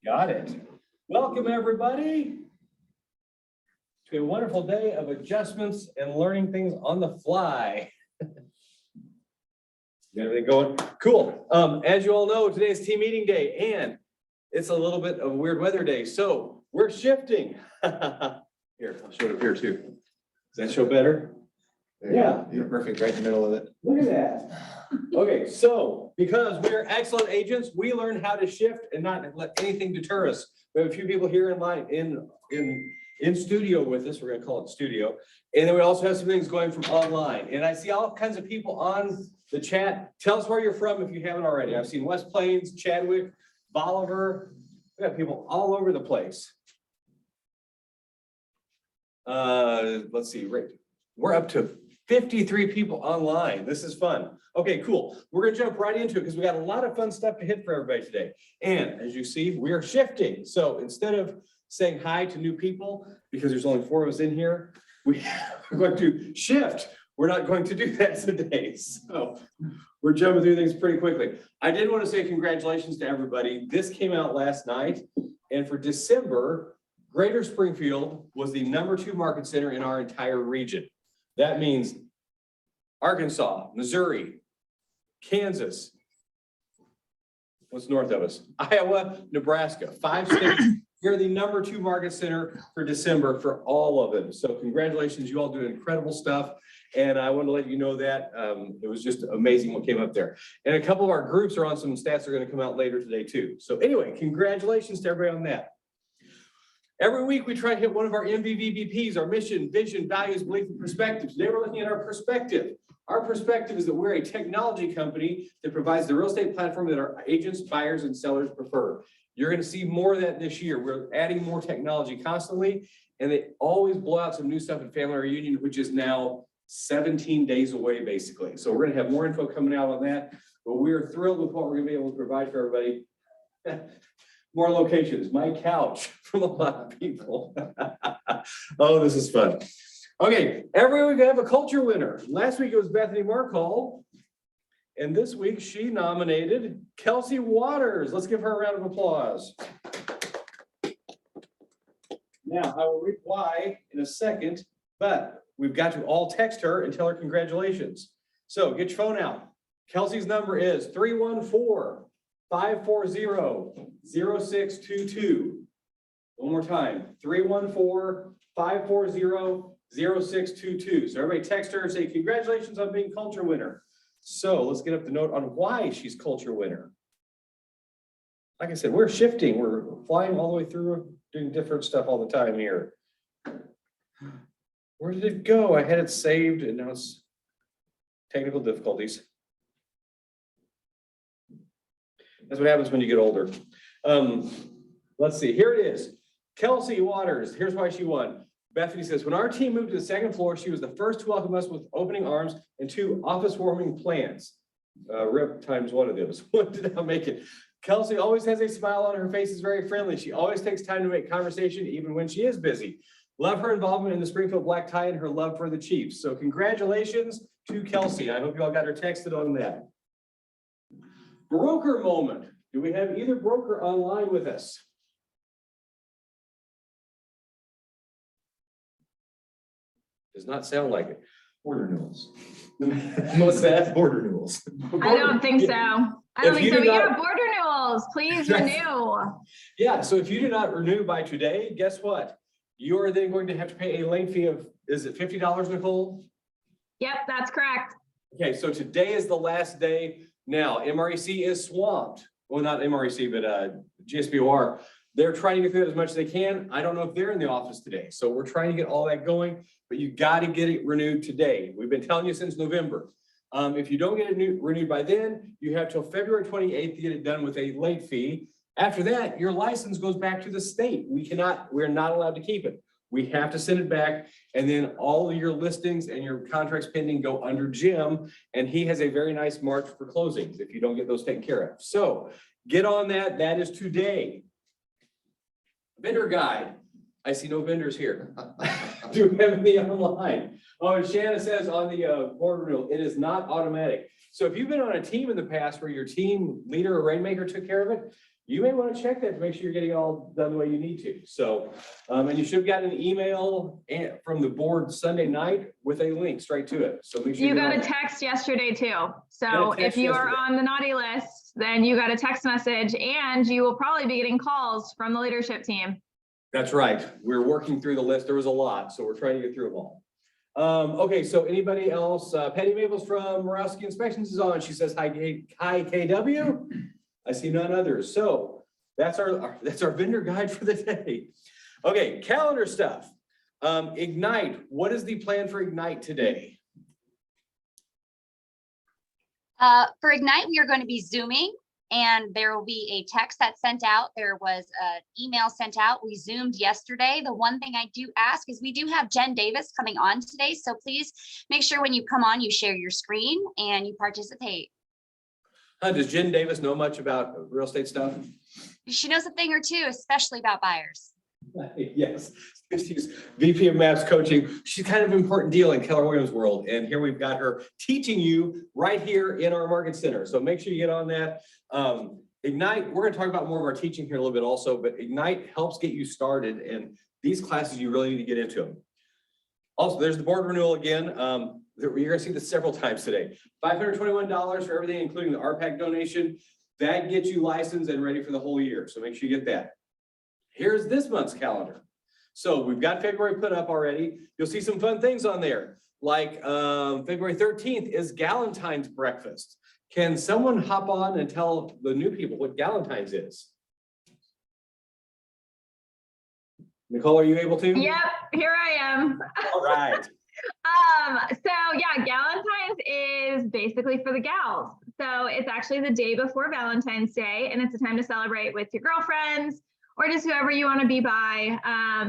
Got it. Welcome, everybody, to a wonderful day of adjustments and learning things on the fly. Got everything going? Cool. As you all know, today is team meeting day, and it's a little bit of a weird weather day, so we're shifting. Here, I'll show it up here too. Does that show better? Yeah. You're perfect, right in the middle of it. Look at that. Okay, so because we are excellent agents, we learn how to shift and not let anything deter us. We have a few people here in line in studio with us. We're gonna call it studio. And then we also have some things going from online. And I see all kinds of people on the chat. Tell us where you're from if you haven't already. I've seen West Plains, Chadwick, Bolivar. We got people all over the place. Let's see, right. We're up to 53 people online. This is fun. Okay, cool. We're gonna jump right into it because we got a lot of fun stuff to hit for everybody today. And as you see, we are shifting. So instead of saying hi to new people, because there's only 4 of us in here, we're going to shift. We're not going to do that today. So we're jumping through things pretty quickly. I did want to say congratulations to everybody. This came out last night. And for December, Greater Springfield was the #2 market center in our entire region. That means Arkansas, Missouri, Kansas, what's north of us? Iowa, Nebraska, 5 states. We're the #2 market center for December for all of them. So congratulations, you all do incredible stuff. And I want to let you know that it was just amazing what came up there. And a couple of our groups are on some stats that are going to come out later today too. So anyway, congratulations to everybody on that. Every week, we try to hit one of our MVVBPs, our mission, vision, values, belief, and perspective. Today, we're looking at our perspective. Our perspective is that we're a technology company that provides the real estate platform that our agents, buyers, and sellers prefer. You're going to see more of that this year. We're adding more technology constantly, and they always blow out some new stuff in Family Reunion, which is now 17 days away, basically. So we're going to have more info coming out on that, but we're thrilled with what we're going to be able to provide for everybody. More locations, my couch from a lot of people. Oh, this is fun. Okay, every week we have a culture winner. Last week it was Bethany Markall. And this week she nominated Kelsey Waters. Let's give her a round of applause. Now, I will read why in a second, but we've got to all text her and tell her congratulations. So get your phone out. Kelsey's number is 314-540-0622. One more time, 314-540-0622. So everybody text her and say, congratulations on being culture winner. So let's get up the note on why she's culture winner. Like I said, we're shifting. We're flying all the way through, doing different stuff all the time here. Where did it go? I had it saved and now it's technical difficulties. That's what happens when you get older. Let's see, here it is. Kelsey Waters, here's why she won. Bethany says, when our team moved to the 2nd floor, she was the first to welcome us with opening arms and 2 office warming plants. Rip times 1 of those. What did I make it? Kelsey always has a smile on her face, is very friendly. She always takes time to make conversation even when she is busy. Love her involvement in the Springfield Black Tie and her love for the Chiefs. So congratulations to Kelsey. I hope you all got her texted on that. Broker moment. Do we have either broker online with us? Does not sound like it. Board renewals. What's that? Board renewals. I don't think so. I don't think so. Yeah, board renewals, please renew. Yeah, so if you do not renew by today, guess what? You are then going to have to pay a late fee of, is it $50, Nicole? Yep, that's correct. Okay, so today is the last day. Now, MREC is swamped. Well, not MREC, but GSBOR. They're trying to get through as much as they can. I don't know if they're in the office today. So we're trying to get all that going, but you got to get it renewed today. We've been telling you since November. If you don't get it renewed by then, you have till February 28th to get it done with a late fee. After that, your license goes back to the state. We're not allowed to keep it. We have to send it back, and then all of your listings and your contracts pending go under Jim, and he has a very nice March for closings if you don't get those taken care of. So get on that. That is today. Vendor guide. I see no vendors here. Do we have any online? Oh, and Shanna says on the board renewal, it is not automatic. So if you've been on a team in the past where your team leader or rainmaker took care of it, you may want to check that to make sure you're getting it all done the way you need to. So, and you should have gotten an email from the board Sunday night with a link straight to it. So make sure You got a get on- text yesterday too. Got So a text if you are yesterday. on the naughty list, then you got a text message and you will probably be getting calls from the leadership team. That's right. We're working through the list. There was a lot, so we're trying to get through them all. Okay, so anybody else? Patty Maples from Morawski Inspections is on. She says, hi, KW. I see none others. So that's our vendor guide for the day. Okay, calendar stuff. Ignite, what is the plan for Ignite today? For Ignite, we are going to be Zooming, and there will be a text that's sent out. There was an email sent out. We Zoomed yesterday. The one thing I do ask is we do have Jen Davis coming on today. So please make sure when you come on, you share your screen and you participate. Does Jen Davis know much about real estate stuff? She knows a thing or two, especially about buyers. Yes, she's VP of Maps Coaching. She's kind of an important deal in Keller Williams world. And here we've got her teaching you right here in our market center. So make sure you get on that. Ignite, we're going to talk about more of our teaching here in a little bit also, but Ignite helps get you started. And these classes, you really need to get into them. Also, there's the board renewal again. You're going to see this several times today. $521 for everything, including the RPAC donation. That gets you licensed and ready for the whole year. So make sure you get that. Here's this month's calendar. So we've got February put up already. You'll see some fun things on there. Like February 13th is Galentine's breakfast. Can someone hop on and tell the new people what Galentine's is? Nicole, are you able to? Yep, here I am. All right. So yeah, Galentine's is basically for the gals. So it's actually the day before Valentine's Day, and it's a time to celebrate with your girlfriends or just whoever you want to be by.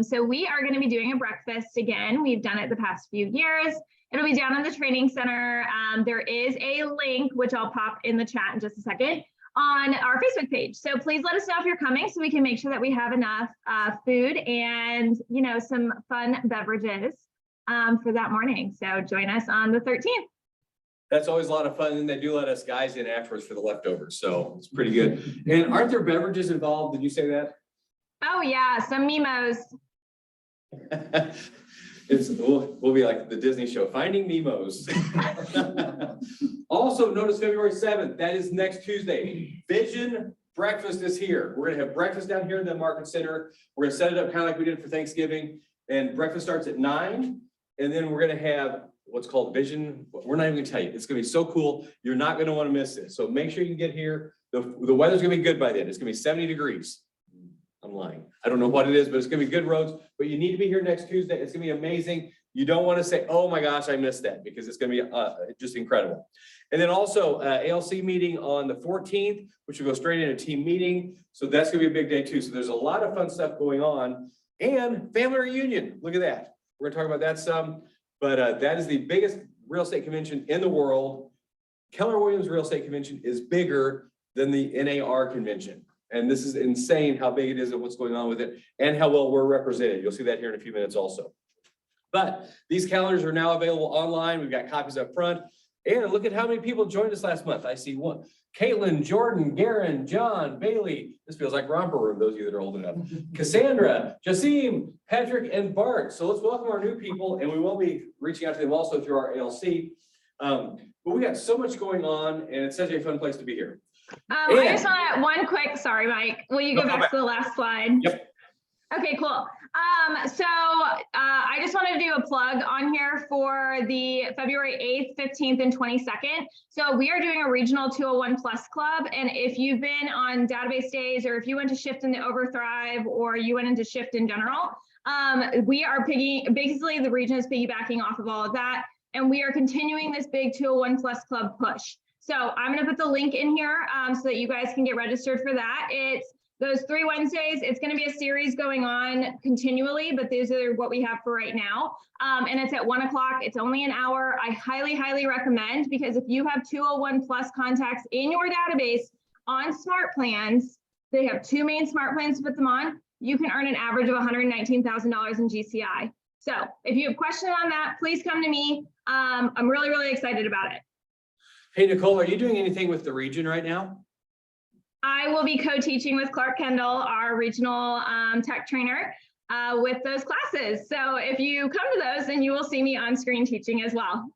So we are going to be doing a breakfast again. We've done it the past few years. It'll be down in the training center. There is a link, which I'll pop in the chat in just a second, on our Facebook page. So please let us know if you're coming so we can make sure that we have enough food and, you know, some fun beverages for that morning. So join us on the 13th. That's always a lot of fun. And they do let us guys in afterwards for the leftovers. So it's pretty good. And aren't there beverages involved? Did you say that? Oh yeah, some Mimos. We'll be like the Disney show, Finding Nemo's. Also, notice February 7th, that is next Tuesday. Vision Breakfast is here. We're gonna have breakfast down here in the market center. We're gonna set it up kind of like we did for Thanksgiving. And breakfast starts at 9. And then we're gonna have what's called Vision. We're not even gonna tell you. It's gonna be so cool. You're not gonna wanna miss this. So make sure you get here. The weather's gonna be good by then. It's gonna be 70 degrees. I'm lying. I don't know what it is, but it's gonna be good roads, but you need to be here next Tuesday. It's gonna be amazing. You don't want to say, oh my gosh, I missed that, because it's gonna be just incredible. And then also ALC meeting on the 14th, which will go straight into team meeting. So that's gonna be a big day too. So there's a lot of fun stuff going on, and family reunion. Look at that. We're gonna talk about that some, but that is the biggest real estate convention in the world. Keller Williams Real Estate Convention is bigger than the NAR convention. And this is insane how big it is and what's going on with it and how well we're represented. You'll see that here in a few minutes also. But these calendars are now available online. We've got copies up front. And look at how many people joined us last month. I see one. Caitlin, Jordan, Garen, John, Bailey. This feels like romper room, those of you that are old enough. Cassandra, Jasim, Patrick, and Bart. So let's welcome our new people, and we will be reaching out to them also through our ALC. But we got so much going on, and it's such a fun place to be here. I just want one quick, sorry, Mike. Will you go back to the last slide? Yep. Okay, cool. I just wanted to do a plug on here for the February 8th, 15th, and 22nd. So we are doing a regional 201 Plus club. And if you've been on database days, or if you went to Shift into Overthrive, or you went into Shift in general, we are basically the region is piggybacking off of all of that. And we are continuing this big 201 Plus club push. So I'm going to put the link in here so that you guys can get registered for that. It's those 3 Wednesdays. It's going to be a series going on continually, but these are what we have for right now. And it's at 1 o'clock. It's only an hour. I highly, highly recommend, because if you have 201 Plus contacts in your database on smart plans, they have 2 main smart plans to put them on. you can earn an average of $119,000 in GCI. So if you have questions on that, please come to me. I'm really, really excited about it. Hey, Nicole, are you doing anything with the region right now? I will be co-teaching with Clark Kendall, our regional tech trainer, with those classes. So if you come to those, then you will see me on screen teaching as well.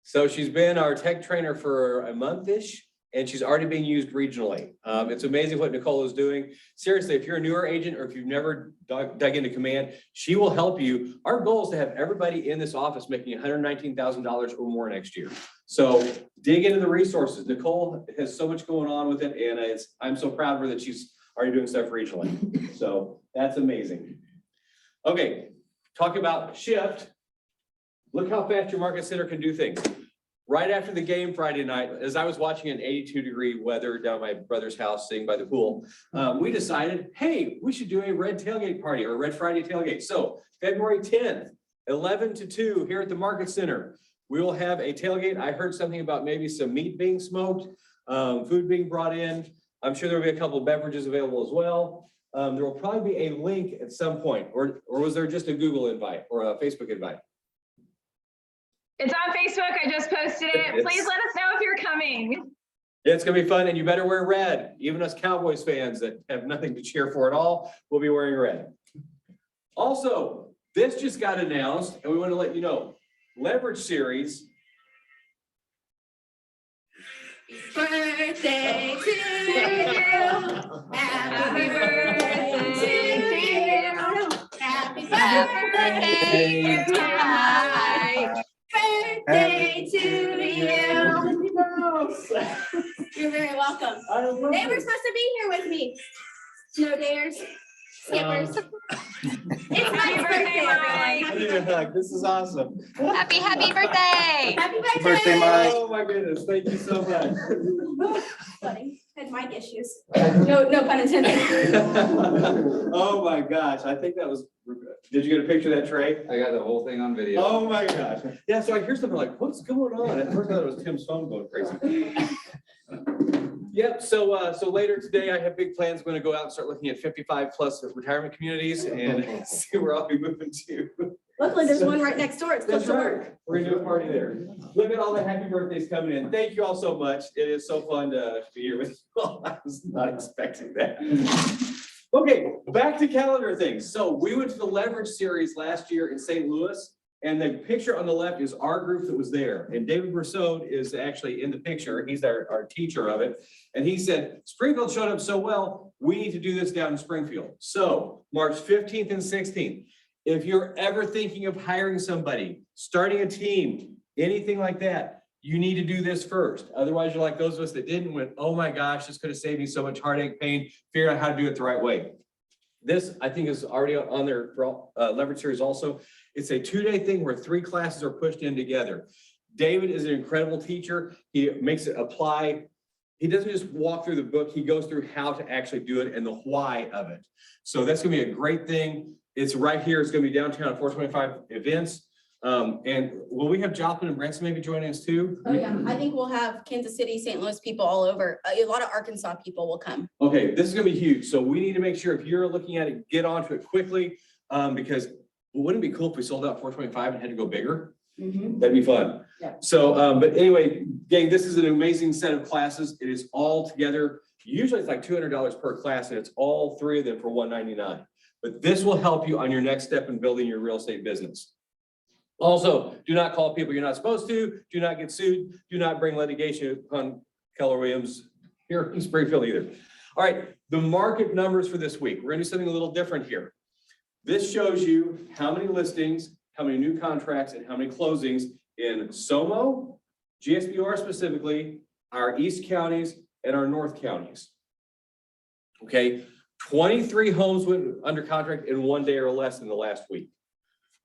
So she's been our tech trainer for a month-ish, and she's already being used regionally. It's amazing what Nicole is doing. Seriously, if you're a newer agent or if you've never dug into Command, she will help you. Our goal is to have everybody in this office making $119,000 or more next year. So dig into the resources. Nicole has so much going on with it, and I'm so proud of her that she's already doing stuff regionally. So that's amazing. Okay, talking about Shift. Look how fast your market center can do things. Right after the game Friday night, as I was watching an 82-degree weather down my brother's house sitting by the pool, we decided, hey, we should do a red tailgate party or Red Friday tailgate. So February 10th, 11 to 2 here at the Market Center. We will have a tailgate. I heard something about maybe some meat being smoked, food being brought in. I'm sure there'll be a couple of beverages available as well. There will probably be a link at some point, or was there just a Google invite or a Facebook invite? It's on Facebook. I just posted it. Please let us know if you're coming. Yeah, it's gonna be fun, and you better wear red. Even us Cowboys fans that have nothing to cheer for at all will be wearing red. Also, this just got announced, and we want to let you know, Leverage Series. Birthday to you. Happy birthday to you. Happy birthday. Birthday to you. You're very welcome. They were supposed to be here with me. No dares. Skippers. It's my birthday, I everyone. need a hug. This is awesome. Happy birthday. Happy birthday. Birthday, Mike. Oh my goodness, thank you so much. Funny. Had mic issues. No pun intended. Oh my gosh, I think that was, did you get a picture of that tray? I got the whole thing on video. Oh my gosh. Yeah, so I hear something like, what's going on? At first I thought it was Tim's phone going crazy. Yep, so later today, I have big plans. I'm gonna go out and start looking at 55 plus retirement communities and see where I'll be moving to. Luckily, there's one right next door. It's close That's to right. work. We're gonna do a party there. Look at all the happy birthdays coming in. Thank you all so much. It is so fun to be here with you all. I was not expecting that. Okay, back to calendar things. So we went to the Leverage Series last year in St. Louis, and the picture on the left is our group that was there. And David Brousseau is actually in the picture. He's our teacher of it. And he said, Springfield showed up so well, we need to do this down in Springfield. So March 15th and 16th. If you're ever thinking of hiring somebody, starting a team, anything like that, you need to do this first. Otherwise, you're like those of us that didn't went, oh my gosh, this could have saved me so much heartache, pain, figure out how to do it the right way. This, I think, is already on their Leverage Series also. It's a 2-day thing where 3 classes are pushed in together. David is an incredible teacher. He makes it apply. He doesn't just walk through the book. He goes through how to actually do it and the why of it. So that's gonna be a great thing. It's right here. It's gonna be downtown at 425 events. And will we have Joplin and Branson maybe joining us too? Oh, yeah. I think we'll have Kansas City, St. Louis people all over. A lot of Arkansas people will come. Okay, this is gonna be huge. So we need to make sure if you're looking at it, get onto it quickly. Because wouldn't it be cool if we sold out 425 and had to go bigger? That'd be fun. Yeah. So, but anyway, gang, this is an amazing set of classes. It is all together. Usually it's like $200 per class, and it's all 3 of them for $199. But this will help you on your next step in building your real estate business. Also, do not call people you're not supposed to. Do not get sued. Do not bring litigation upon Keller Williams here in Springfield either. All right, the market numbers for this week. We're gonna do something a little different here. This shows you how many listings, how many new contracts, and how many closings in SOMO, GSBR specifically, our East counties, and our North counties. Okay, 23 homes went under contract in 1 day or less in the last week.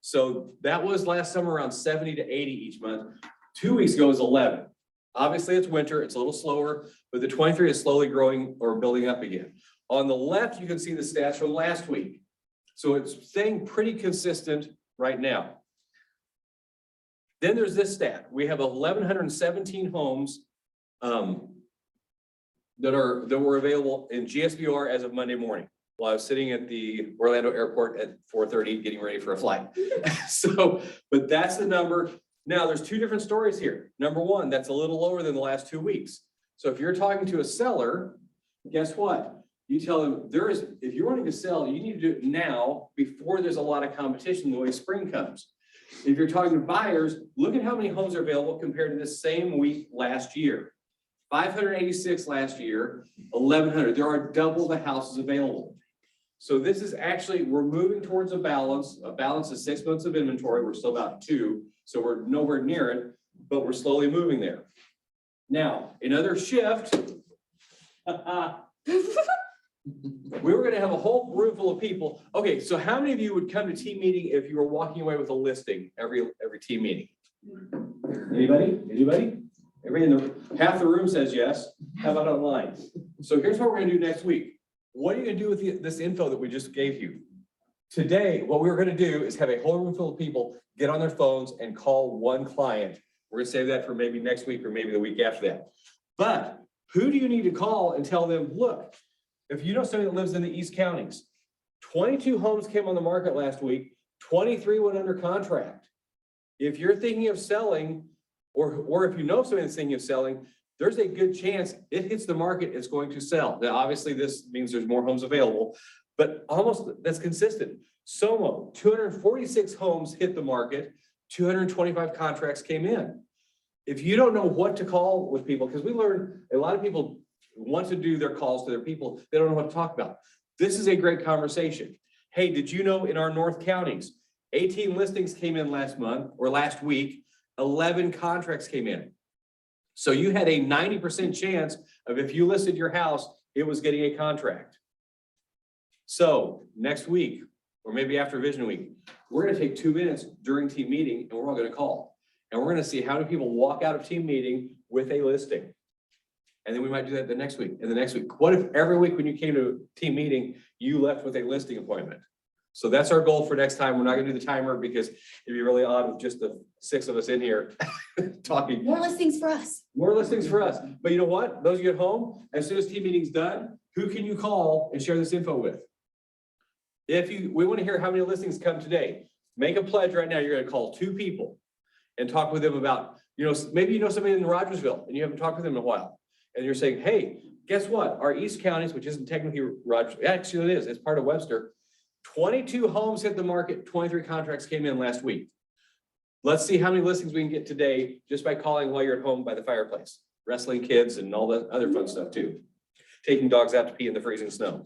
So that was last summer around 70 to 80 each month. 2 weeks ago was 11. Obviously it's winter, it's a little slower, but the 23 is slowly growing or building up again. On the left, you can see the stats from last week. So it's staying pretty consistent right now. Then there's this stat. We have 1,117 homes that were available in GSBR as of Monday morning. while I was sitting at the Orlando airport at 4:30, getting ready for a flight. So, but that's the number. Now, there's two different stories here. Number one, that's a little lower than the last 2 weeks. So if you're talking to a seller, guess what? You tell them if you're wanting to sell, you need to do it now before there's a lot of competition the way spring comes. If you're talking to buyers, look at how many homes are available compared to the same week last year. 586 last year, 1,100. There are double the houses available. So this is actually, we're moving towards a balance. A balance is 6 months of inventory. We're still about 2, so we're nowhere near it, but we're slowly moving there. Now, another shift. We were gonna have a whole room full of people. Okay, so how many of you would come to team meeting if you were walking away with a listing every team meeting? Anybody? Anybody? Half the room says yes. How about online? So here's what we're gonna do next week. What are you gonna do with this info that we just gave you? Today, what we're gonna do is have a whole room full of people get on their phones and call one client. We're gonna save that for maybe next week or maybe the week after that. But who do you need to call and tell them, look, if you know somebody that lives in the East Counties, 22 homes came on the market last week, 23 went under contract. If you're thinking of selling, or if you know somebody that's thinking of selling, there's a good chance it hits the market, it's going to sell. Now, obviously, this means there's more homes available, but almost that's consistent. SOMO, 246 homes hit the market, 225 contracts came in. If you don't know what to call with people, because we learned a lot of people want to do their calls to their people, they don't know what to talk about. This is a great conversation. Hey, did you know in our North counties, 18 listings came in last month or last week, 11 contracts came in. So you had a 90% chance of if you listed your house, it was getting a contract. So next week, or maybe after Vision Week, we're gonna take 2 minutes during team meeting and we're all gonna call. And we're gonna see how many people walk out of team meeting with a listing. And then we might do that the next week and the next week. What if every week when you came to team meeting, you left with a listing appointment? So that's our goal for next time. We're not gonna do the timer because it'd be really odd with just the 6 of us in here talking. More listings for us. More listings for us. But you know what? Those of you at home, as soon as team meeting's done, who can you call and share this info with? We want to hear how many listings come today. Make a pledge right now. You're going to call 2 people and talk with them about, maybe you know somebody in Rogersville and you haven't talked with them in a while. And you're saying, hey, guess what? Our East counties, which isn't technically Rogersville, actually it is, it's part of Webster. 22 homes hit the market, 23 contracts came in last week. Let's see how many listings we can get today just by calling while you're at home by the fireplace, wrestling kids and all the other fun stuff too. Taking dogs out to pee in the freezing snow.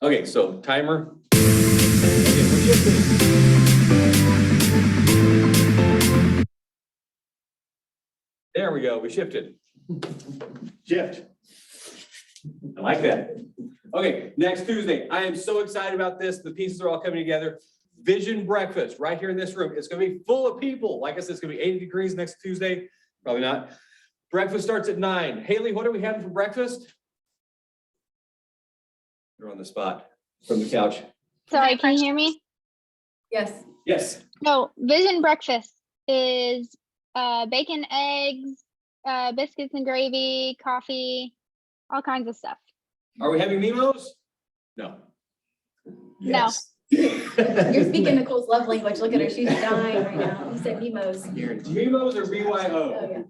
Okay, so timer. Okay, we're shifting. There we go, we shifted. Shift. I like that. Okay, next Tuesday. I am so excited about this. The pieces are all coming together. Vision breakfast right here in this room. It's gonna be full of people. Like I said, it's gonna be 80 degrees next Tuesday. Probably not. Breakfast starts at 9. Haley, what are we having for breakfast? You're on the spot from the couch. Sorry, can you hear me? Yes. Yes. So Vision breakfast is bacon, eggs, biscuits and gravy, coffee, all kinds of stuff. Are we having Mimos? No. Yes. You're speaking Nicole's love language. Look at her. She's dying right now. You said Mimos. Mimos or BYO? Oh, yeah.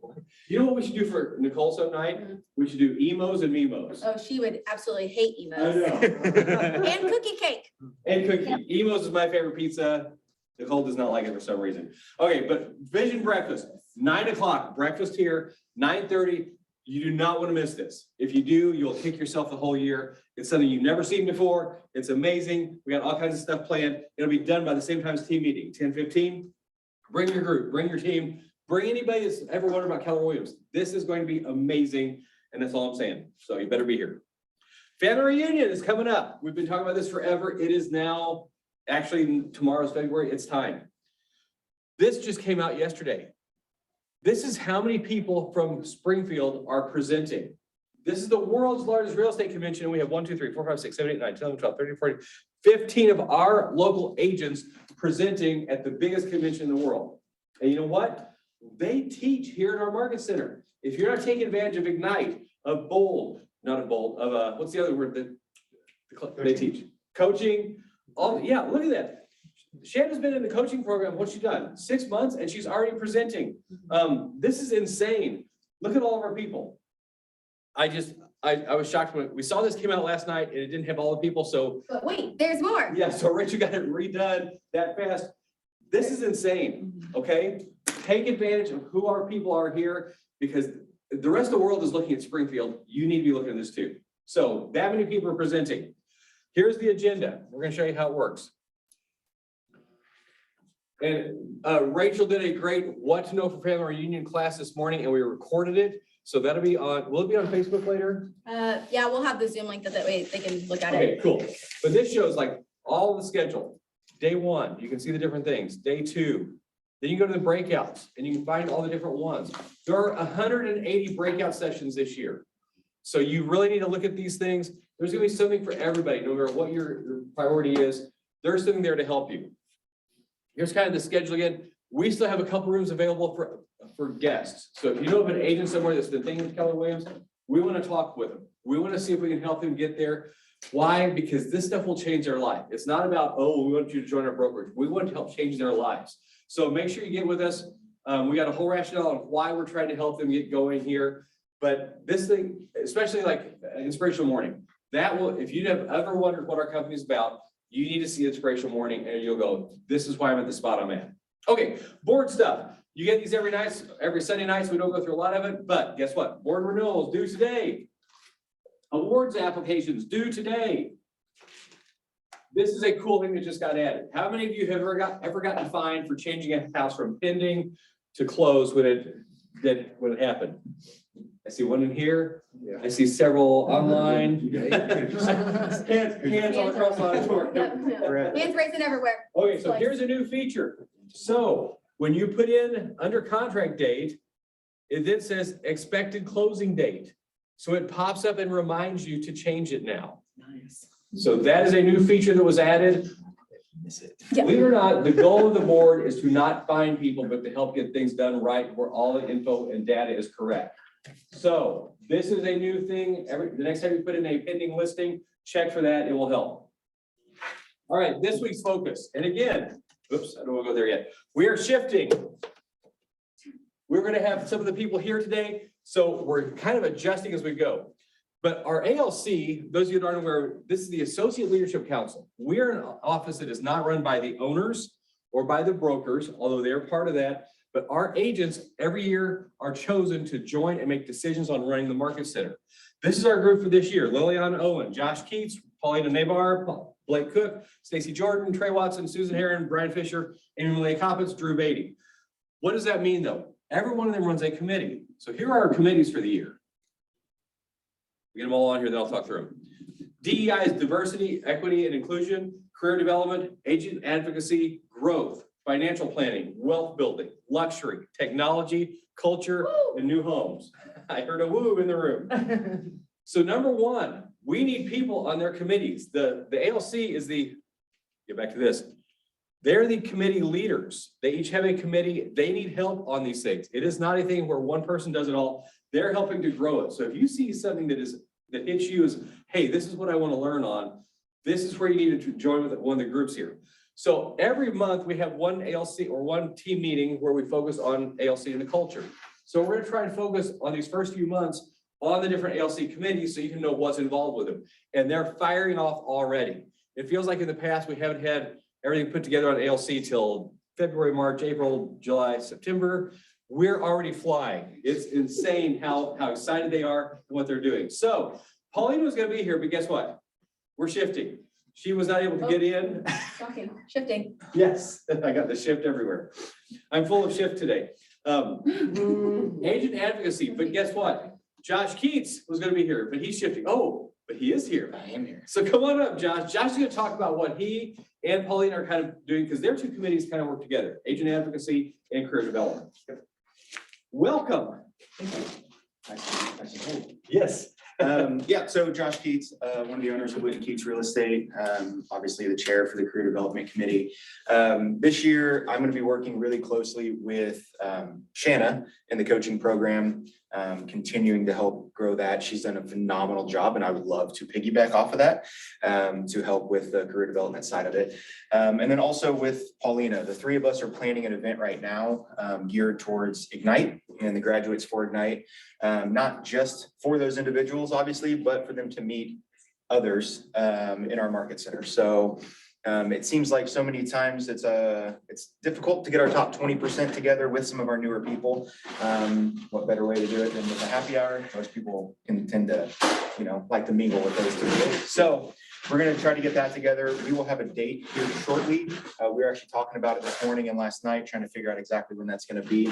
You know what we should do for Nicole some night? We should do emos and Mimos. Oh, she would absolutely hate I Emos. know. And cookie cake. And cookie. Emos is my favorite pizza. Nicole does not like it for some reason. Okay, but Vision breakfast, 9 o'clock, breakfast here, 9:30. You do not want to miss this. If you do, you'll kick yourself the whole year. It's something you've never seen before. It's amazing. We got all kinds of stuff planned. It'll be done by the same time as team meeting, 10:15. Bring your group, bring your team, bring anybody that's ever wondered about Keller Williams. This is going to be amazing, and that's all I'm saying. So you better be here. Family reunion is coming up. We've been talking about this forever. It is now, actually tomorrow's February, it's time. This just came out yesterday. This is how many people from Springfield are presenting. This is the world's largest real estate convention. And we have 1, 2, 3, 4, 5, 6, 7, 8, 9, 10, 11, 12, 13, 14, 15 of our local agents presenting at the biggest convention in the world. And you know what? They teach here at our market center. If you're not taking advantage of Ignite, of Bold, not of Bold, of what's the other word that They teach coaching, yeah, look at that. Shannon's been in the coaching program, what's she done? 6 months and she's already presenting. This is insane. Look at all of our people. I was shocked when we saw this came out last night and it didn't have all the people, so But wait, there's more. yeah, so Rachel got it redone that fast. This is insane, okay? Take advantage of who our people are here because the rest of the world is looking at Springfield. You need to be looking at this too. So that many people are presenting. Here's the agenda. We're gonna show you how it works. And Rachel did a great what to know for family reunion class this morning and we recorded it. So that'll be on, will it be on Facebook later? Yeah, we'll have the Zoom link that way they can look at it. Okay, cool. But this shows like all the schedule. Day 1, you can see the different things. Day 2, then you go to the breakouts and you can find all the different ones. There are 180 breakout sessions this year. So you really need to look at these things. There's gonna be something for everybody, no matter what your priority is. There's something there to help you. Here's kind of the schedule again. We still have a couple rooms available for guests. So if you know of an agent somewhere that's been thinking of Keller Williams, we want to talk with them. We want to see if we can help them get there. Why? Because this stuff will change their life. It's not about, oh, we want you to join our brokerage. We want to help change their lives. So make sure you get with us. We got a whole rationale on why we're trying to help them get going here. But this thing, especially like Inspirational Morning, that will, if you have ever wondered what our company is about, you need to see Inspirational Morning and you'll go, this is why I'm at the spot I'm at. Okay, board stuff. You get these every night, every Sunday night, so we don't go through a lot of it, but guess what? Board renewals due today. Awards applications due today. This is a cool thing that just got added. How many of you have ever gotten fined for changing a house from pending to close when it happened? I see one in here. I see several online. Hands all across the auditorium. Hands raising everywhere. Okay, so here's a new feature. So when you put in under contract date, it then says expected closing date. So it pops up and reminds you to change it now. Nice. So that is a new feature that was added. Miss it. Yeah. Believe it or not, the goal of the board is to not find people, but to help get things done right where all the info and data is correct. So this is a new thing. The next time you put in a pending listing, check for that. It will help. All right, this week's focus. And again, oops, I don't want to go there yet. We are shifting. We're going to have some of the people here today. So we're kind of adjusting as we go. But our ALC, those of you that aren't aware, this is the Associate Leadership Council. We're an office that is not run by the owners or by the brokers, although they're part of that. But our agents every year are chosen to join and make decisions on running the market center. This is our group for this year. Liliana Owen, Josh Keats, Paulina Nabar, Blake Cook, Stacy Jordan, Trey Watson, Susan Herron, Brian Fisher, Amy Malay Coppins, Drew Beatty. What does that mean though? Every one of them runs a committee. So here are our committees for the year. We get them all on here, then I'll talk through them. DEI is diversity, equity, and inclusion, career development, agent advocacy, growth, financial planning, wealth building, luxury, technology, culture, and new homes. I heard a woo in the room. So number one, we need people on their committees. The ALC is get back to this. They're the committee leaders. They each have a committee. They need help on these things. It is not a thing where one person does it all. They're helping to grow it. So if you see something that hits you as, hey, this is what I want to learn on, this is where you need to join with one of the groups here. So every month we have one ALC or one team meeting where we focus on ALC and the culture. So we're going to try and focus on these first few months on the different ALC committees so you can know what's involved with them. And they're firing off already. It feels like in the past we haven't had everything put together on ALC till February, March, April, July, September. We're already flying. It's insane how excited they are and what they're doing. So Paulina was going to be here, but guess what? We're shifting. She was not able to get in. Shocking, shifting. Yes, I got the shift everywhere. I'm full of shift today. Agent advocacy, but guess what? Josh Keats was going to be here, but he's shifting. Oh, but he is here. I am here. So come on up, Josh. Josh is going to talk about what he and Paulina are kind of doing because their two committees kind of work together, agent advocacy and career development. Welcome. Nice to hold. Yes. Yeah, so Josh Keats, one of the owners of Whitney Keats Real Estate, obviously the chair for the Career Development Committee. This year, I'm going to be working really closely with Shanna in the coaching program. continuing to help grow that. She's done a phenomenal job and I would love to piggyback off of that to help with the career development side of it. And then also with Paulina, the three of us are planning an event right now geared towards Ignite and the graduates for Ignite. Not just for those individuals, obviously, but for them to meet others in our market center. So it seems like so many times it's difficult to get our top 20% together with some of our newer people. What better way to do it than with a happy hour? Most people can tend to, like to mingle with those two. So we're gonna try to get that together. We will have a date here shortly. We were actually talking about it this morning and last night, trying to figure out exactly when that's gonna be.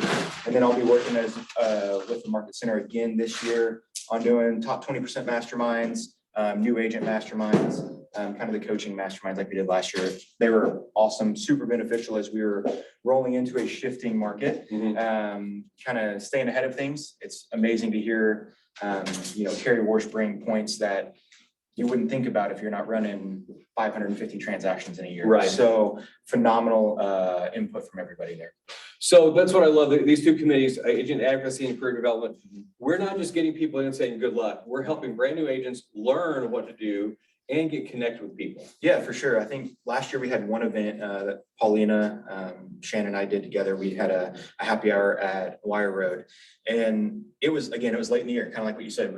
And then I'll be working with the Market Center again this year on doing top 20% masterminds, new agent masterminds, kind of the coaching masterminds like we did last year. They were awesome, super beneficial as we were rolling into a shifting market, kind of staying ahead of things. It's amazing to hear, Carrie Warsh bring points that you wouldn't think about if you're not running 550 transactions in a year. Right. So phenomenal input from everybody there. So that's what I love, these two committees, agent advocacy and career development. We're not just getting people in and saying good luck. We're helping brand new agents learn what to do and get connected with people. Yeah, for sure. I think last year we had one event that Paulina, Shannon and I did together. We had a happy hour at Wire Road. And it was late in the year, kind of like what you said,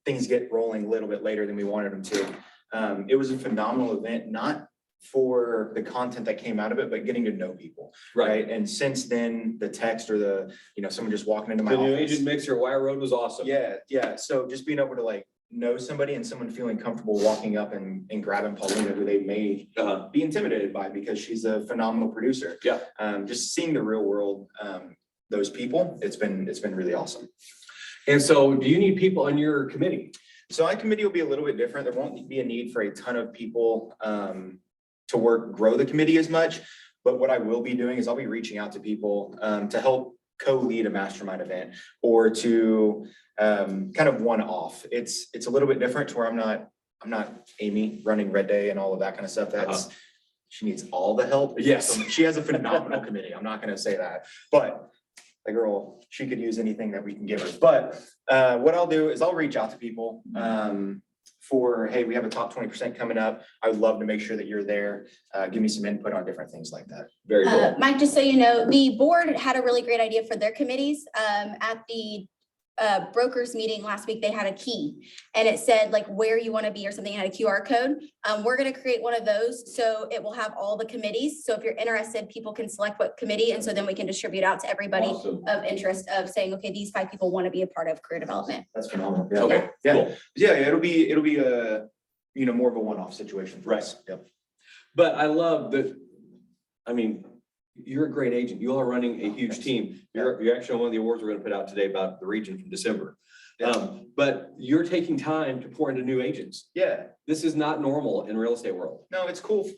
things get rolling a little bit later than we wanted them to. It was a phenomenal event, not for the content that came out of it, but getting to know people. Right. And since then, the text or someone just walking into my The new office. agent mixer at Wire Road was awesome. Yeah. So just being able to know somebody and someone feeling comfortable walking up and grabbing Paulina, who they may be intimidated by because she's a phenomenal producer. Yeah. Just seeing the real world, those people, it's been really awesome. And so do you need people on your committee? So my committee will be a little bit different. There won't be a need for a ton of people to grow the committee as much. But what I will be doing is I'll be reaching out to people to help co-lead a mastermind event or to kind of one-off. It's a little bit different to where I'm not Amy running Red Day and all of that kind of stuff. She needs all the help. Yes. So she has a phenomenal committee. I'm not going to say that, but the girl, she could use anything that we can give her. But what I'll do is I'll reach out to people for, hey, we have a top 20% coming up. I would love to make sure that you're there. Give me some input on different things like that. Very cool. Mike, just so you know, the board had a really great idea for their committees. At the brokers meeting last week, they had a key and it said where you want to be or something. It had a QR code. We're going to create one of those. So it will have all the committees. So if you're interested, people can select what committee. And so then we can distribute out to everybody Awesome. of interest of saying, okay, these 5 people want to be a part of career development. That's phenomenal. Okay, Yeah. cool. Yeah, it'll be a, more of a one-off situation for us. Yep. But I love that. I mean, you're a great agent. You are running a huge team. You're actually on one of the awards we're going to put out today about the region from December. But you're taking time to pour into new agents. Yeah. This is not normal in real estate world. No, it's cool.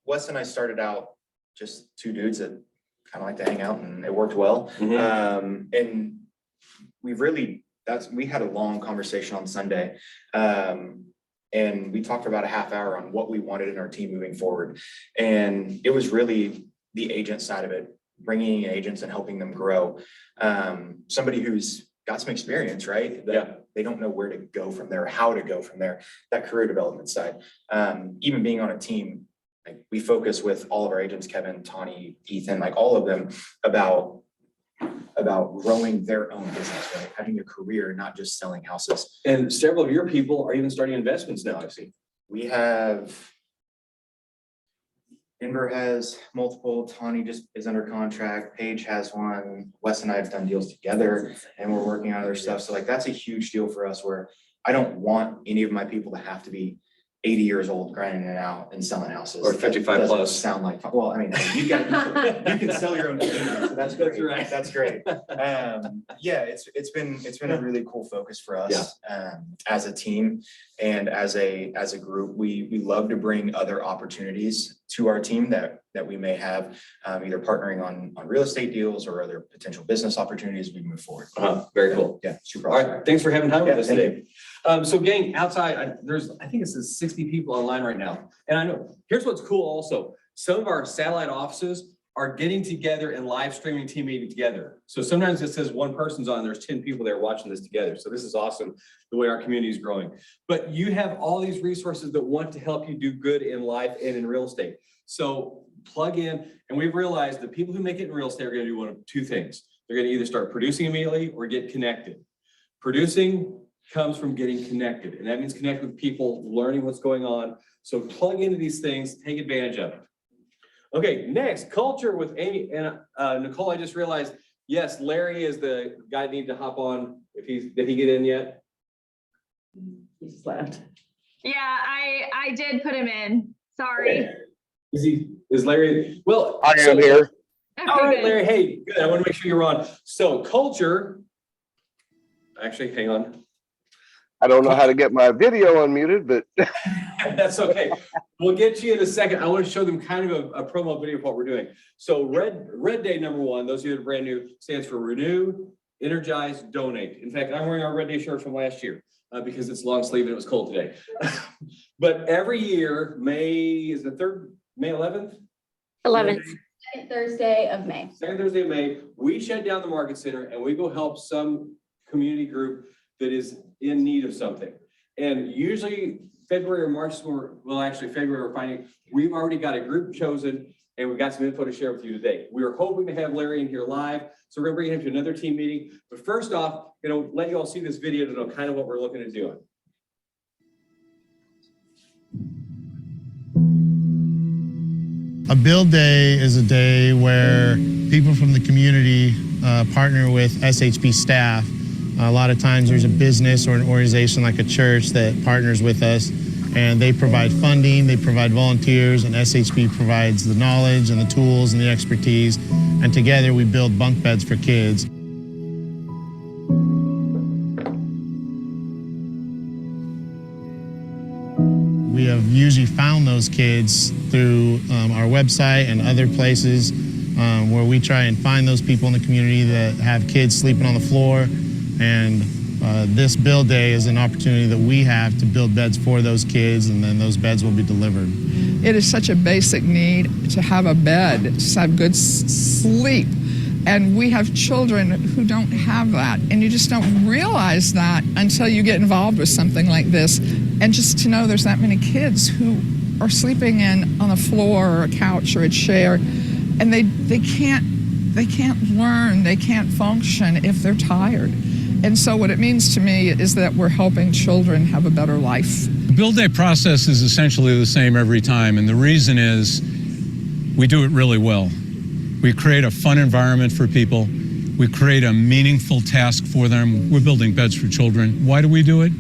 Wes and I started out just 2 dudes that kind of like to hang out and it worked well. And we had a long conversation on Sunday. And we talked for about a half hour on what we wanted in our team moving forward. And it was really the agent side of it, bringing in agents and helping them grow. Somebody who's got some experience, right? They don't know where to go from there, how to go from there, that career development side. Even being on a team, we focus with all of our agents, Kevin, Tawny, Ethan, all of them about growing their own business, right? Having a career, not just selling houses. And several of your people are even starting investments now, I see. We have Denver has multiple, Tawny just is under contract, Paige has one, Wes and I have done deals together and we're working on other stuff. So that's a huge deal for us where I don't want any of my people to have to be 80 years old grinding it out and selling houses. Or 55 That doesn't plus. sound like, well, I mean, you can sell your own community, so that's great. That's right. That's great. Yeah, it's been a really cool focus for us as a team and as a group. We love to bring other opportunities to our team that we may have either partnering on real estate deals or other potential business opportunities as we move forward. Very cool. Yeah, super All awesome. right, thanks for having time with us thank today. So gang, outside, I think it says 60 people online right now. And I know, here's what's cool also. Some of our satellite offices are getting together and live streaming team meeting together. So sometimes it says one person's on, there's 10 people there watching this together. So this is awesome, the way our community is growing. But you have all these resources that want to help you do good in life and in real estate. So plug in, and we've realized that people who make it in real estate are gonna do one of two things. They're gonna either start producing immediately or get connected. Producing comes from getting connected, and that means connect with people, learning what's going on. So plug into these things, take advantage of it. Okay, next, culture with Amy and Nicole. I just realized, yes, Larry is the guy that needs to hop on. Did he get in yet? He slept. Yeah, I did put him in. Sorry. Okay. Is Larry, well. I am here. Okay, All right, good. Larry, hey, good. I want to make sure you're on. So culture, actually, hang on. I don't know how to get my video unmuted, but That's okay. We'll get you in a second. I want to show them kind of a promo video of what we're doing. So Red Day #1, those of you that are brand new, stands for Renew, Energize, Donate. In fact, I'm wearing our Red Day shirt from last year because it's long sleeve and it was cold today. But every year, May 11th? 11th. Second Thursday of May. Second Thursday of May, we shut down the market center and we go help some community group that is in need of something. And usually February or March, actually February, we're finding we've already got a group chosen and we've got some info to share with you today. We are hoping to have Larry in here live. So we're gonna bring him to another team meeting. But first off, let you all see this video to know kind of what we're looking at doing. A build day is a day where people from the community partner with SHP staff. A lot of times there's a business or an organization like a church that partners with us, and they provide funding, they provide volunteers, and SHP provides the knowledge and the tools and the expertise, and together we build bunk beds for kids. We have usually found those kids through our website and other places where we try and find those people in the community that have kids sleeping on the floor. And this build day is an opportunity that we have to build beds for those kids, and then those beds will be delivered. It is such a basic need to have a bed, to have good sleep. And we have children who don't have that. And you just don't realize that until you get involved with something like this. And just to know there's that many kids who are sleeping on a floor or a couch or a chair, and they can't learn, they can't function if they're tired. And so what it means to me is that we're helping children have a better life. The build day process is essentially the same every time, and the reason is we do it really well. We create a fun environment for people. We create a meaningful task for them. We're building beds for children. Why do we do it?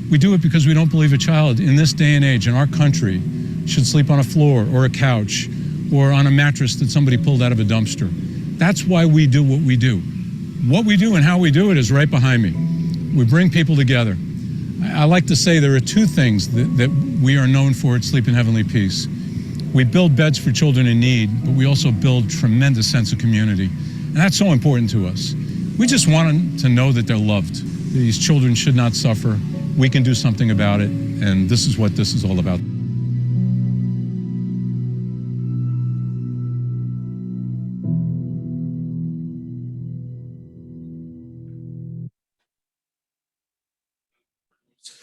We do it because we don't believe a child in this day and age in our country should sleep on a floor or a couch or on a mattress that somebody pulled out of a dumpster. That's why we do what we do. What we do and how we do it is right behind me. We bring people together. I like to say there are two things that we are known for at Sleep in Heavenly Peace. We build beds for children in need, but we also build tremendous sense of community. And that's so important to us. We just want them to know that they're loved. These children should not suffer. We can do something about it, and this is what this is all about.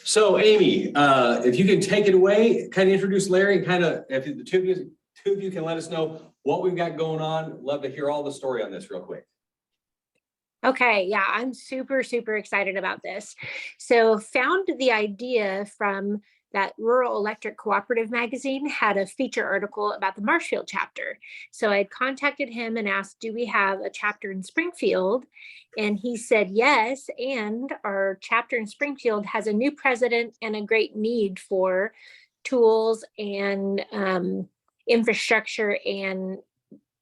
So Amy, if you can take it away, kind of introduce Larry, kind of, if the two of you can let us know what we've got going on. Love to hear all the story on this real quick. Okay, yeah, I'm super excited about this. So found the idea from that Rural Electric Cooperative magazine had a feature article about the Marshfield chapter. So I contacted him and asked, do we have a chapter in Springfield? And he said yes, and our chapter in Springfield has a new president and a great need for tools and infrastructure and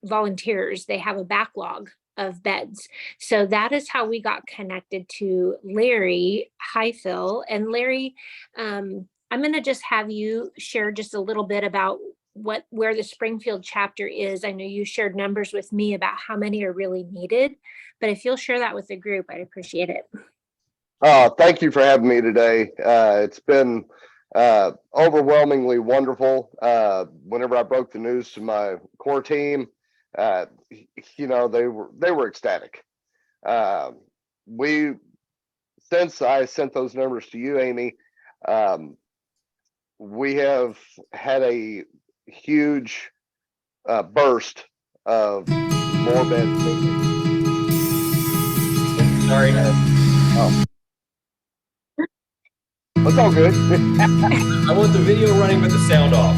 volunteers. They have a backlog of beds. So that is how we got connected to Larry Highfill. And Larry, I'm going to just have you share just a little bit about where the Springfield chapter is. I know you shared numbers with me about how many are really needed, but if you'll share that with the group, I'd appreciate it. Thank you for having me today. It's been overwhelmingly wonderful. Whenever I broke the news to my core team, they were ecstatic. We, since I sent those numbers to you, Amy, we have had a huge burst of more beds. Sorry. It's all good. I want the video running, but the sound off.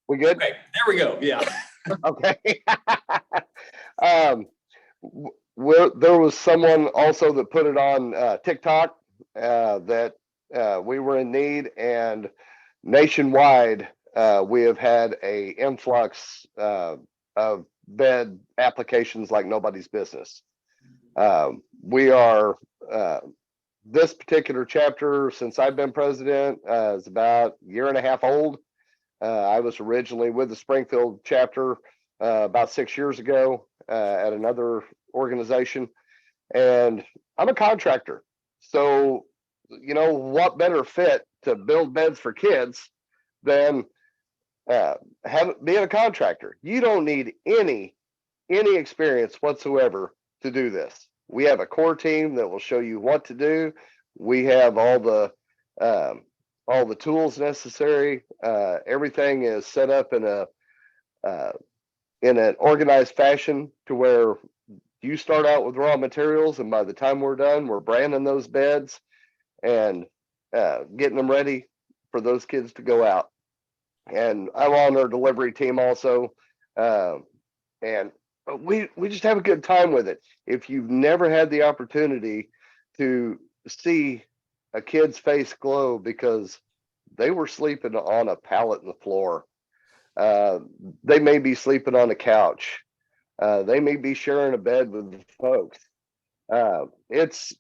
We good? Okay, there we go. Yeah. Okay. There was someone also that put it on TikTok that we were in need, and nationwide we have had a influx of bed applications like nobody's business. We are this particular chapter, since I've been president, is about a year and a half old. I was originally with the Springfield chapter about 6 years ago at another organization, and I'm a contractor. So, what better fit to build beds for kids than being a contractor? You don't need any experience whatsoever to do this. We have a core team that will show you what to do. We have all the tools necessary. Everything is set up in an organized fashion to where you start out with raw materials, and by the time we're done, we're branding those beds and getting them ready for those kids to go out. And I'm on our delivery team also, and we just have a good time with it. If you've never had the opportunity to see a kid's face glow because they were sleeping on a pallet in the floor, they may be sleeping on a couch, they may be sharing a bed with folks. It's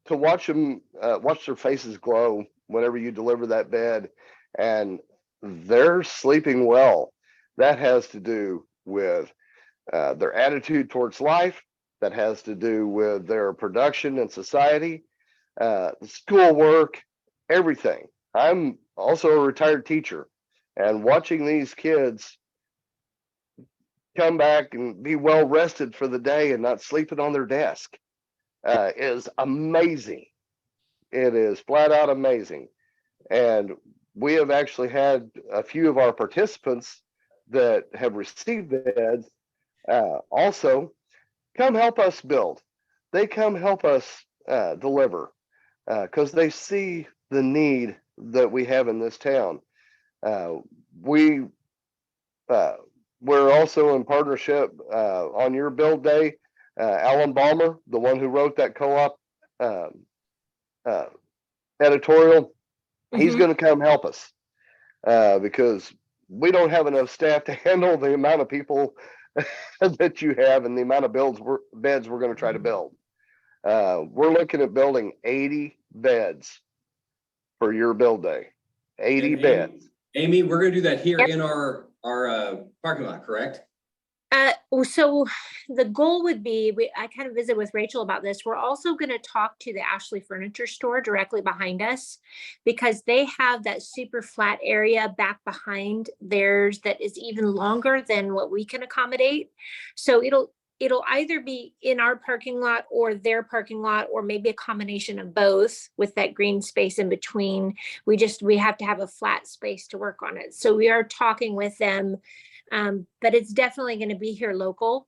to watch them, watch their faces glow whenever you deliver that bed, and they're sleeping well. That has to do with their attitude towards life. That has to do with their production in society, schoolwork, everything. I'm also a retired teacher, and watching these kids come back and be well rested for the day and not sleeping on their desk is amazing. It is flat out amazing. And we have actually had a few of our participants that have received beds also come help us build. They come help us deliver because they see the need that we have in this town. We're also in partnership on your build day. Alan Balmer, the one who wrote that co-op editorial, he's going to come help us because we don't have enough staff to handle the amount of people that you have and the amount of beds we're going to try to build. We're looking at building 80 beds for your build day. 80 beds. Amy, we're going to do that here in our parking lot, correct? So the goal would be, I kind of visited with Rachel about this. We're also going to talk to the Ashley Furniture Store directly behind us, because they have that super flat area back behind theirs that is even longer than what we can accommodate. So it'll either be in our parking lot or their parking lot, or maybe a combination of both with that green space in between. We have to have a flat space to work on it. So we are talking with them. But it's definitely going to be here local.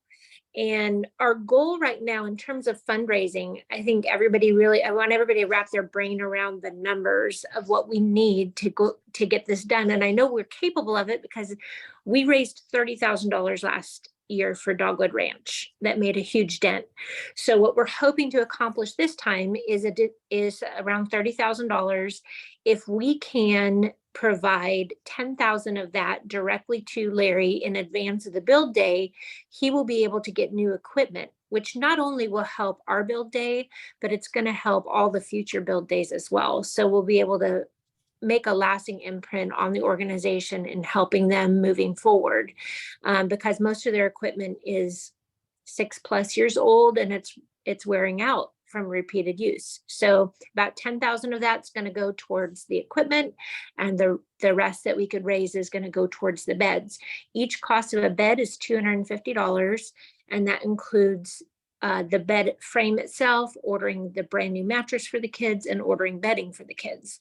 And our goal right now in terms of fundraising, I think I want everybody to wrap their brain around the numbers of what we need to get this done. And I know we're capable of it because we raised $30,000 last year for Dogwood Ranch. That made a huge dent. So what we're hoping to accomplish this time is around $30,000. If we can provide 10,000 of that directly to Larry in advance of the build day, he will be able to get new equipment, which not only will help our build day, but it's going to help all the future build days as well. So we'll be able to make a lasting imprint on the organization and helping them moving forward, because most of their equipment is 6+ years old and it's wearing out from repeated use. So about 10,000 of that's going to go towards the equipment, and the rest that we could raise is going to go towards the beds. Each cost of a bed is $250, and that includes the bed frame itself, ordering the brand new mattress for the kids, and ordering bedding for the kids.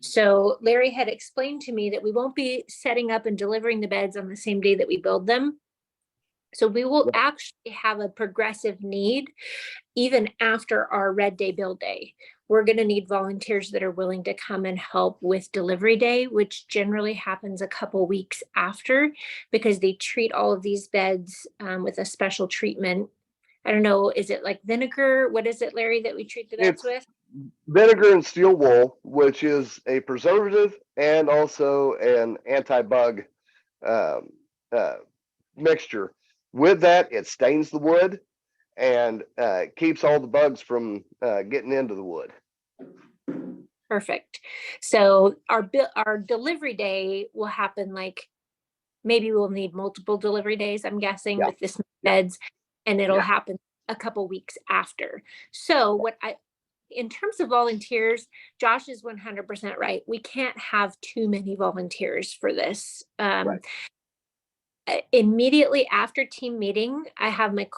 So Larry had explained to me that we won't be setting up and delivering the beds on the same day that we build them. So we will actually have a progressive need even after our Red Day build day. We're going to need volunteers that are willing to come and help with delivery day, which generally happens a couple weeks after, because they treat all of these beds with a special treatment. I don't know, is it like vinegar? What is it, Larry, that we treat the beds with? Vinegar and steel wool, which is a preservative and also an anti-bug mixture. With that, it stains the wood and keeps all the bugs from getting into the wood. Perfect. So our delivery day will happen, like, maybe we'll need multiple delivery days, I'm guessing, with this beds, and it'll happen a couple weeks after. So in terms of volunteers, Josh is 100% right. We can't have too many volunteers for this. Immediately after team meeting, I have my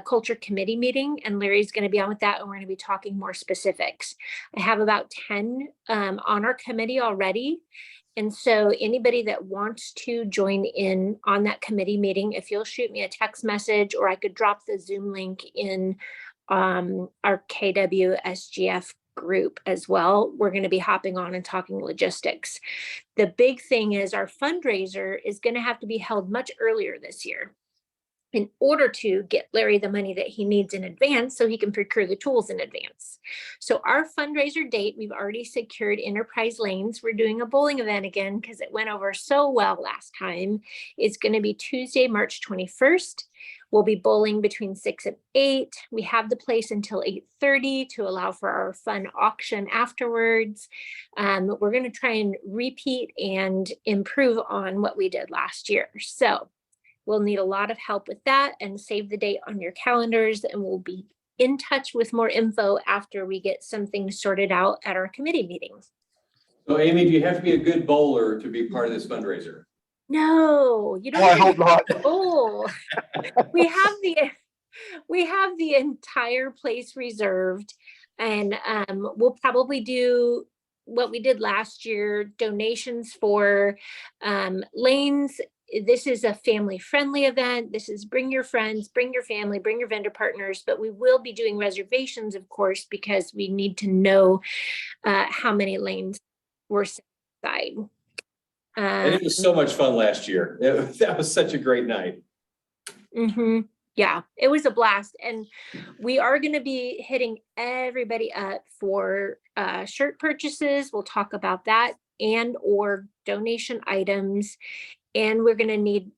culture committee meeting, and Larry's going to be on with that, and we're going to be talking more specifics. I have about 10 on our committee already. And so anybody that wants to join in on that committee meeting, if you'll shoot me a text message, or I could drop the Zoom link in our KWSGF group as well, we're going to be hopping on and talking logistics. The big thing is our fundraiser is going to have to be held much earlier this year in order to get Larry the money that he needs in advance so he can procure the tools in advance. So our fundraiser date, we've already secured Enterprise Lanes. We're doing a bowling event again because it went over so well last time. It's going to be Tuesday, March 21st. We'll be bowling between 6 and 8. We have the place until 8:30 to allow for our fun auction afterwards. We're going to try and repeat and improve on what we did last year. So we'll need a lot of help with that, and save the date on your calendars, and we'll be in touch with more info after we get some things sorted out at our committee meetings. So Amy, do you have to be a good bowler to be part of this fundraiser? No, you don't. I hope not. Oh, we have the entire place reserved, and we'll probably do what we did last year, donations for lanes. This is a family-friendly event. This is bring your friends, bring your family, bring your vendor partners, but we will be doing reservations, of course, because we need to know how many lanes were set aside. And it was so much fun last year. That was such a great night. Yeah, it was a blast. And we are going to be hitting everybody up for shirt purchases. We'll talk about that, and or donation items. And we're going to need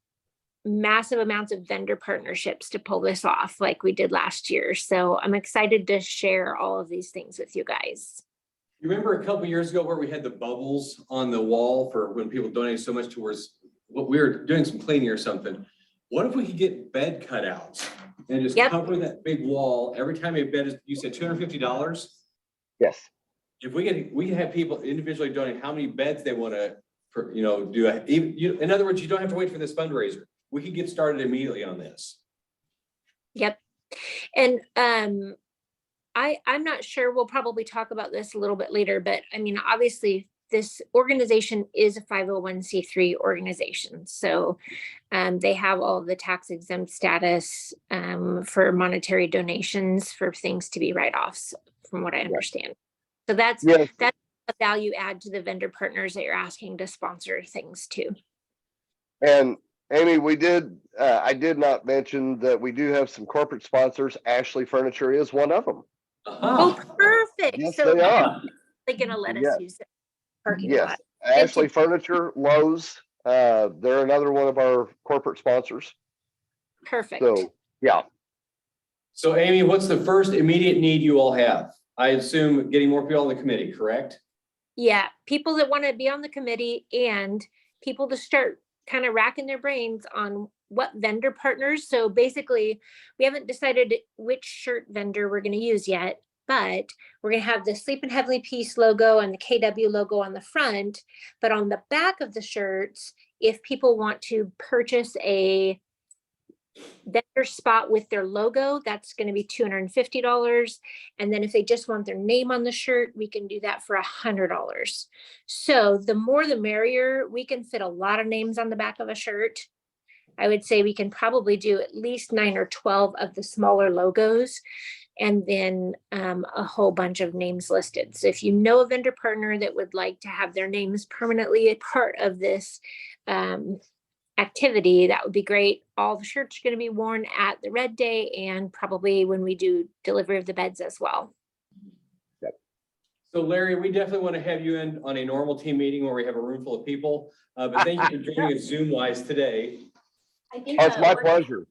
massive amounts of vendor partnerships to pull this off like we did last year. So I'm excited to share all of these things with you guys. You remember a couple years ago where we had the bubbles on the wall for when people donated so much towards what we were doing, some cleaning or something? What if we could get bed cutouts and just cover that big wall every time a bed is, you said $250? Yes. If we can have people individually donate how many beds they want to, do. In other words, you don't have to wait for this fundraiser. We could get started immediately on this. Yep. And I'm not sure, we'll probably talk about this a little bit later, but I mean, obviously this organization is a 501c3 organization. So they have all the tax exempt status for monetary donations for things to be write-offs, from what I understand. So that's a value add to the vendor partners that you're asking to sponsor things too. And Amy, I did not mention that we do have some corporate sponsors. Ashley Furniture is one of them. Oh, perfect. Yes, So they are. they're going to let us use the parking lot. Ashley Furniture, Lowe's, they're another one of our corporate sponsors. Perfect. So, yeah. So Amy, what's the first immediate need you all have? I assume getting more people on the committee, correct? Yeah, people that want to be on the committee, and people to start kind of racking their brains on what vendor partners. So basically, we haven't decided which shirt vendor we're going to use yet. but we're gonna have the Sleep in Heavenly Peace logo and the KW logo on the front. But on the back of the shirts, if people want to purchase a vendor spot with their logo, that's going to be $250. And then if they just want their name on the shirt, we can do that for $100. So the more the merrier. We can fit a lot of names on the back of a shirt. I would say we can probably do at least 9 or 12 of the smaller logos, and then a whole bunch of names listed. So if you know a vendor partner that would like to have their names permanently a part of this activity, that would be great. All the shirts are going to be worn at the Red Day and probably when we do delivery of the beds as well. So Larry, we definitely want to have you in on a normal team meeting where we have a room full of people. But thank you for joining us Zoom wise today. I think It's my pleasure.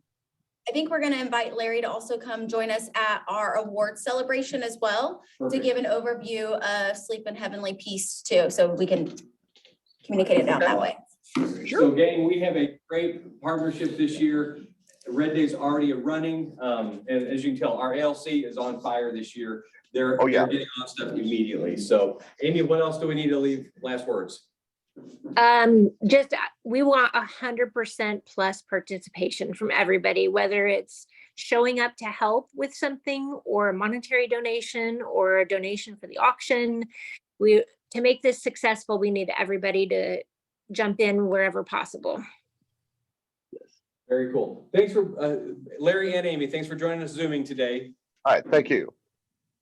I think we're going to invite Larry to also come join us at our award celebration as well, to Perfect. give an overview of Sleep in Heavenly Peace too, so we can communicate it out that way. So gang, we have a great partnership this year. Red Day's already running. And as you can tell, our ALC is on fire this year. They're yeah. getting on stuff immediately. So Amy, what else do we need to leave? Last words. Just we want 100% plus participation from everybody, whether it's showing up to help with something or a monetary donation or a donation for the auction. To make this successful, we need everybody to jump in wherever possible. Very cool. Thanks for Larry and Amy. Thanks for joining us Zooming today. All right, thank you.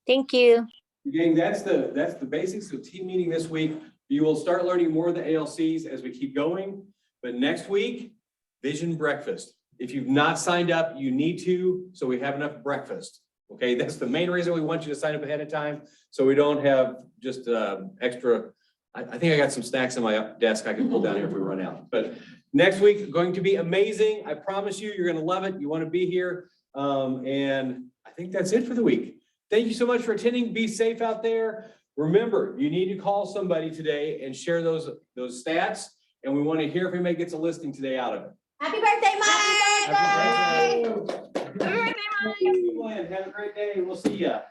Thank you. Gang, that's the basics of team meeting this week. You will start learning more of the ALCs as we keep going. But next week, Vision Breakfast. If you've not signed up, you need to, so we have enough breakfast. Okay, that's the main reason we want you to sign up ahead of time, so we don't have just extra. I think I got some snacks on my desk I can pull down here if we run out. But next week, going to be amazing. I promise you, you're gonna love it. You wanna be here. And I think that's it for the week. Thank you so much for attending. Be safe out there. Remember, you need to call somebody today and share those stats. And we want to hear if anybody gets a listing today out of it. Happy birthday, Mike! Happy birthday. Have a great day. We'll see ya.